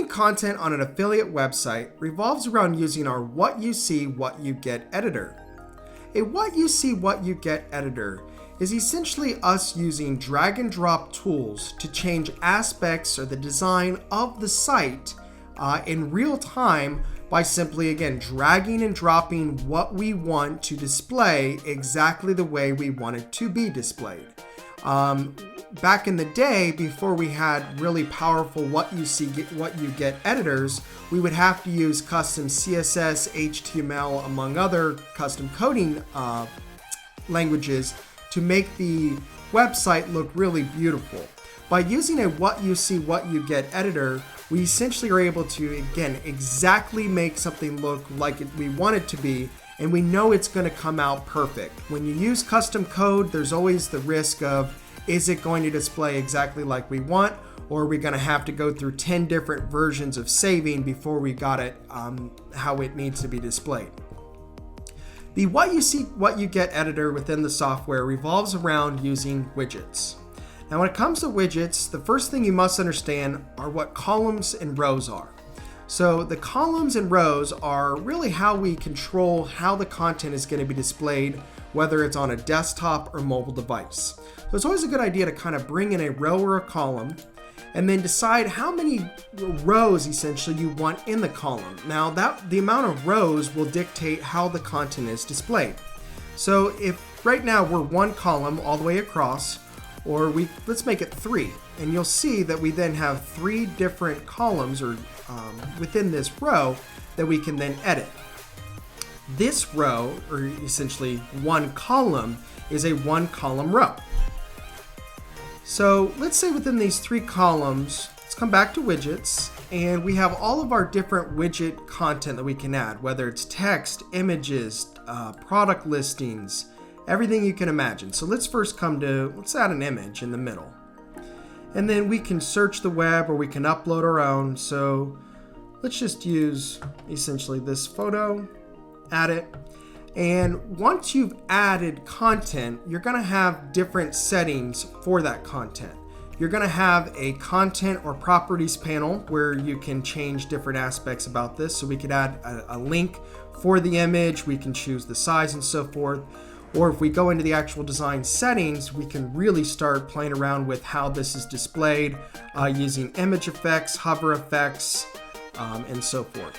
Creating content on an affiliate website revolves around using our What You See, What You Get editor. A What You See, What You Get editor is essentially us using drag and drop tools to change aspects or the design of the site in real time by simply, again, dragging and dropping what we want to display exactly the way we want it to be displayed. Back in the day, before we had really powerful What You See, What You Get editors, we would have to use custom CSS, HTML, among other custom coding languages to make the website look really beautiful. By using a What You See, What You Get editor, we essentially are able to, again, exactly make something look like we want it to be, and we know it's going to come out perfect. When you use custom code, there's always the risk of, is it going to display exactly like we want, or are we going to have to go through 10 different versions of saving before we got it how it needs to be displayed? The What You See, What You Get editor within the software revolves around using widgets. Now, when it comes to widgets, the first thing you must understand are what columns and rows are. So the columns and rows are really how we control how the content is going to be displayed, whether it's on a desktop or mobile device. So it's always a good idea to kind of bring in a row or a column and then decide how many rows essentially you want in the column. Now the amount of rows will dictate how the content is displayed. So if right now we're one column all the way across, or let's make it 3, and you'll see that we then have 3 different columns or within this row that we can then edit. This row, or essentially one column, is a 1-column row. So let's say within these 3 columns, let's come back to widgets, and we have all of our different widget content that we can add, whether it's text, images, product listings, everything you can imagine. So let's first let's add an image in the middle. And then we can search the web or we can upload our own. So let's just use essentially this photo, add it. And once you've added content, you're going to have different settings for that content. You're going to have a content or properties panel where you can change different aspects about this. So we could add a link for the image, we can choose the size and so forth. Or if we go into the actual design settings, we can really start playing around with how this is displayed using image effects, hover effects, and so forth.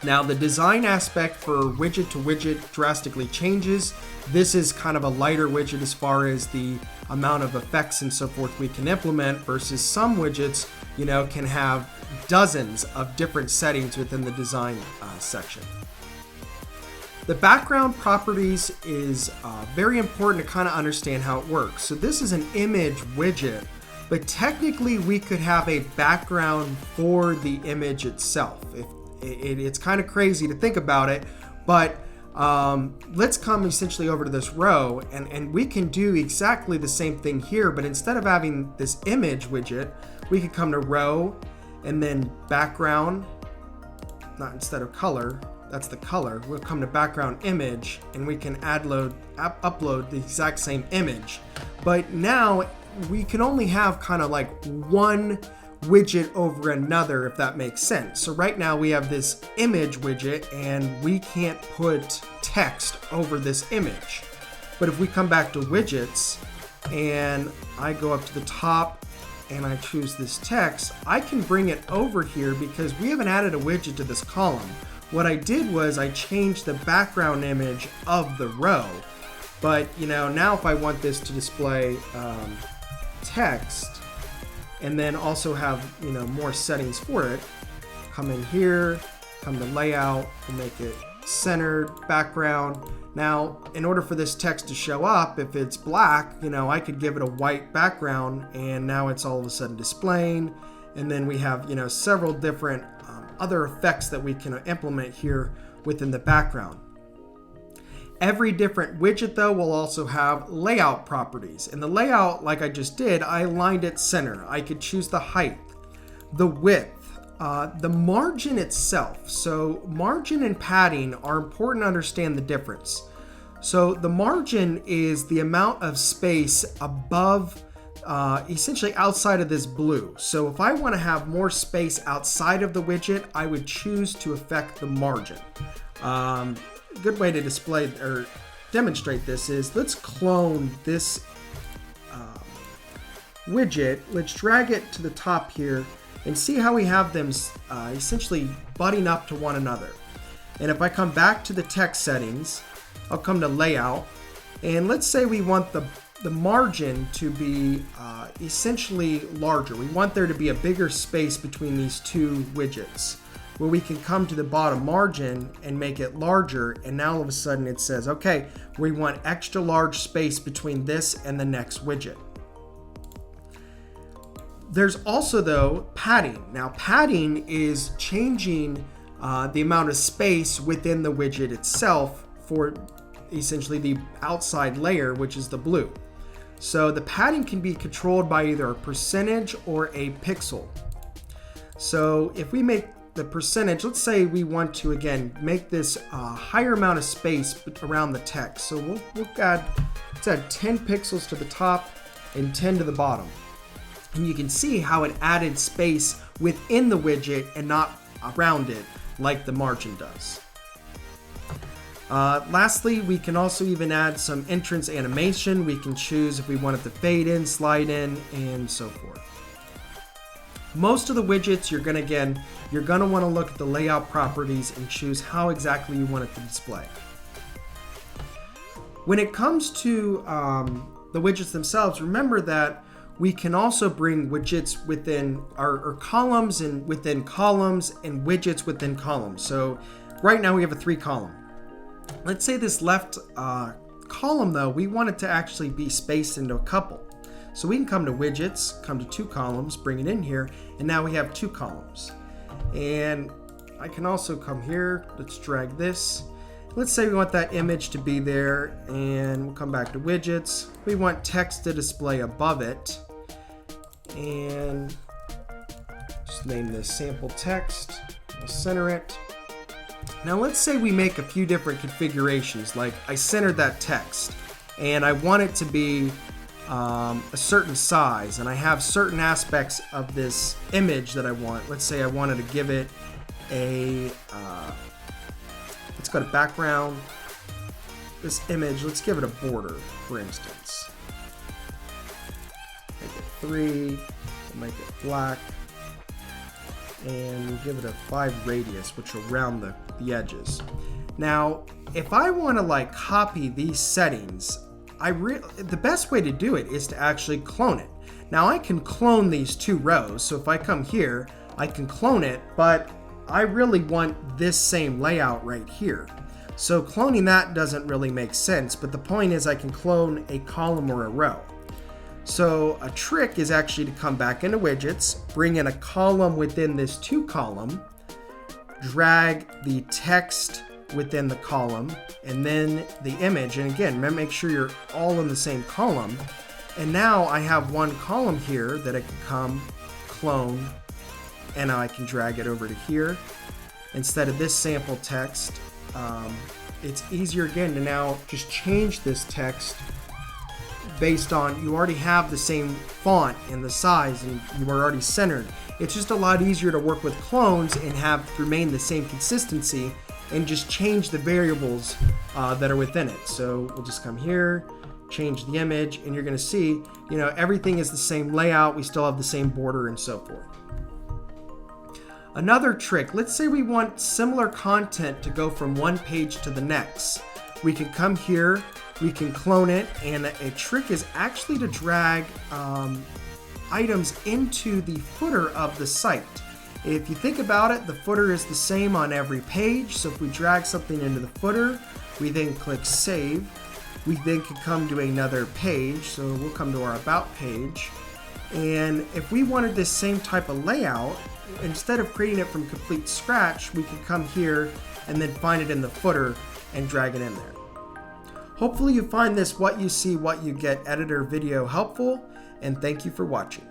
Now the design aspect for widget to widget drastically changes. This is kind of a lighter widget as far as the amount of effects and so forth we can implement versus some widgets, can have dozens of different settings within the design section. The background properties is very important to kind of understand how it works. So this is an image widget, but technically we could have a background for the image itself. It's kind of crazy to think about it, but let's come essentially over to this row and we can do exactly the same thing here, but instead of having this image widget, we could come to row and then background, not instead of color. That's the color. We'll come to background image and we can upload the exact same image. But now we can only have kind of like one widget over another, if that makes sense. So right now we have this image widget and we can't put text over this image. But if we come back to widgets and I go up to the top and I choose this text, I can bring it over here because we haven't added a widget to this column. What I did was I changed the background image of the row, but now if I want this to display text and then also have more settings for it, come in here, come to layout, we'll make it centered, background. Now, in order for this text to show up, if it's black, I could give it a white background and now it's all of a sudden displaying. And then we have several different other effects that we can implement here within the background. Every different widget though will also have layout properties, and the layout, like I just did, I aligned it center. I could choose the height, the width, the margin itself. So margin and padding are important to understand the difference. So the margin is the amount of space above essentially outside of this blue. So if I want to have more space outside of the widget, I would choose to affect the margin. A good way to display or demonstrate this is, let's clone this widget. Let's drag it to the top here and see how we have them essentially butting up to one another. And if I come back to the text settings, I'll come to layout, and let's say we want the margin to be essentially larger. We want there to be a bigger space between these two widgets, where we can come to the bottom margin and make it larger, and now all of a sudden it says, okay, we want extra large space between this and the next widget. There's also, though, padding. Now, padding is changing the amount of space within the widget itself for essentially the outside layer, which is the blue. So the padding can be controlled by either a percentage or a pixel. So if we make the percentage, let's say we want to, again, make this higher amount of space around the text. So let's add 10 pixels to the top and 10 to the bottom. And you can see how it added space within the widget and not around it like the margin does. Lastly, we can also even add some entrance animation. We can choose if we want it to fade in, slide in, and so forth. Most of the widgets, you're gonna want to look at the layout properties and choose how exactly you want it to display. When it comes to the widgets themselves, remember that we can also bring widgets within our columns and within columns and widgets within columns. So right now we have a 3-column. Let's say this left column, though, we want it to actually be spaced into a couple. So we can come to widgets, come to 2 columns, bring it in here, and now we have 2 columns. And I can also come here, let's drag this. Let's say we want that image to be there, and we'll come back to widgets. We want text to display above it, and just name this sample text. We'll center it. Now let's say we make a few different configurations, like I centered that text, and I want it to be a certain size, and I have certain aspects of this image that I want. Let's say I wanted to give it a let's go to background. This image, let's give it a border, for instance. Make it 3, we'll make it black, and we'll give it a 5 radius, which will round the edges. Now, if I want to like copy these settings, the best way to do it is to actually clone it. Now I can clone these 2 rows, so if I come here, I can clone it, but I really want this same layout right here. So cloning that doesn't really make sense, but the point is I can clone a column or a row. So a trick is actually to come back into widgets, bring in a column within this 2-column, drag the text within the column, and then the image, and again, make sure you're all in the same column. And now I have one column here that I can come, clone, and now I can drag it over to here. Instead of this sample text, it's easier again to now just change this text based on, you already have the same font and the size and you are already centered. It's just a lot easier to work with clones and have remain the same consistency and just change the variables that are within it. So we'll just come here, change the image, and you're gonna see, everything is the same layout, we still have the same border and so forth. Another trick, let's say we want similar content to go from one page to the next. We can come here, we can clone it, and a trick is actually to drag items into the footer of the site. If you think about it, the footer is the same on every page, so if we drag something into the footer, we then click save, we then can come to another page, so we'll come to our about page, and if we wanted this same type of layout, instead of creating it from complete scratch, we can come here and then find it in the footer and drag it in there. Hopefully you find this What You See, What You Get editor video helpful, and thank you for watching.